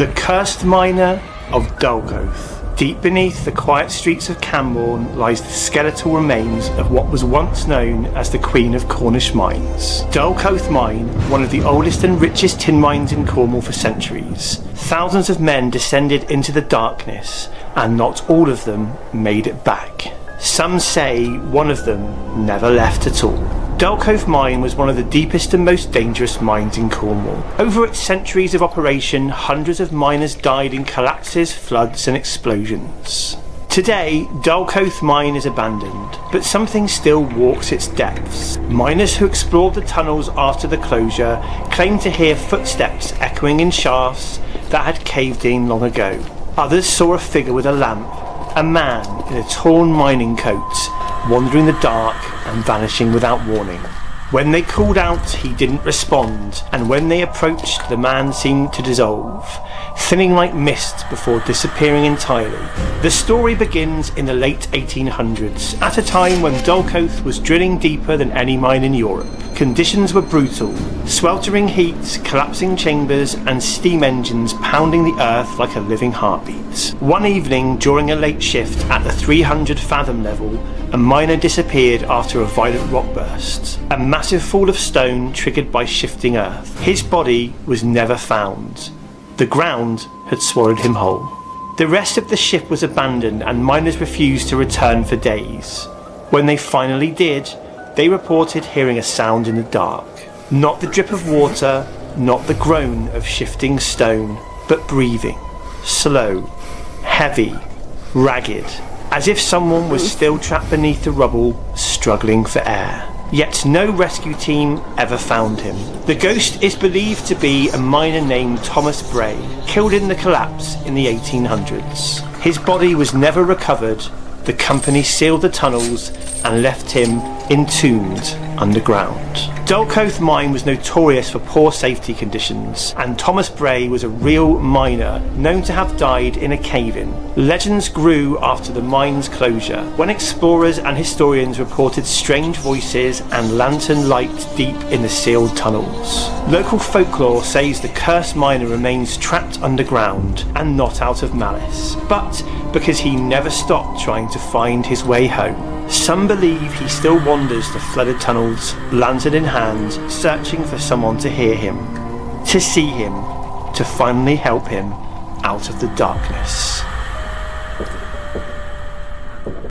The Cursed Miner of Dolcoath. Deep beneath the quiet streets of Cambourne lies the skeletal remains of what was once known as the Queen of Cornish Mines. Dolcoath Mine, one of the oldest and richest tin mines in Cornwall for centuries. Thousands of men descended into the darkness, and not all of them made it back. Some say one of them never left at all. Dolcoath Mine was one of the deepest and most dangerous mines in Cornwall. Over its centuries of operation, hundreds of miners died in collapses, floods and explosions. Today, Dolcoath Mine is abandoned, but something still walks its depths. Miners who explored the tunnels after the closure claim to hear footsteps echoing in shafts that had caved in long ago. Others saw a figure with a lamp, a man in a torn mining coat, wandering the dark and vanishing without warning. When they called out, he didn't respond, and when they approached, the man seemed to dissolve, thinning like mist before disappearing entirely. The story begins in the late 1800s, at a time when Dolcoath was drilling deeper than any mine in Europe. Conditions were brutal: sweltering heat, collapsing chambers, and steam engines pounding the earth like a living heartbeat. One evening, during a late shift at the 300 fathom level, a miner disappeared after a violent rock burst, a massive fall of stone triggered by shifting earth. His body was never found. The ground had swallowed him whole. The rest of the ship was abandoned, and miners refused to return for days. When they finally did, they reported hearing a sound in the dark. Not the drip of water, not the groan of shifting stone, but breathing. Slow, heavy, ragged, as if someone was still trapped beneath the rubble, struggling for air. Yet no rescue team ever found him. The ghost is believed to be a miner named Thomas Bray, killed in the collapse in the 1800s. His body was never recovered. The company sealed the tunnels and left him entombed underground. Dolcoath Mine was notorious for poor safety conditions, and Thomas Bray was a real miner known to have died in a cave-in. Legends grew after the mine's closure, when explorers and historians reported strange voices and lantern light deep in the sealed tunnels. Local folklore says the cursed miner remains trapped underground and not out of malice, but because he never stopped trying to find his way home. Some believe he still wanders the flooded tunnels, lantern in hand, searching for someone to hear him, to see him, to finally help him out of the darkness.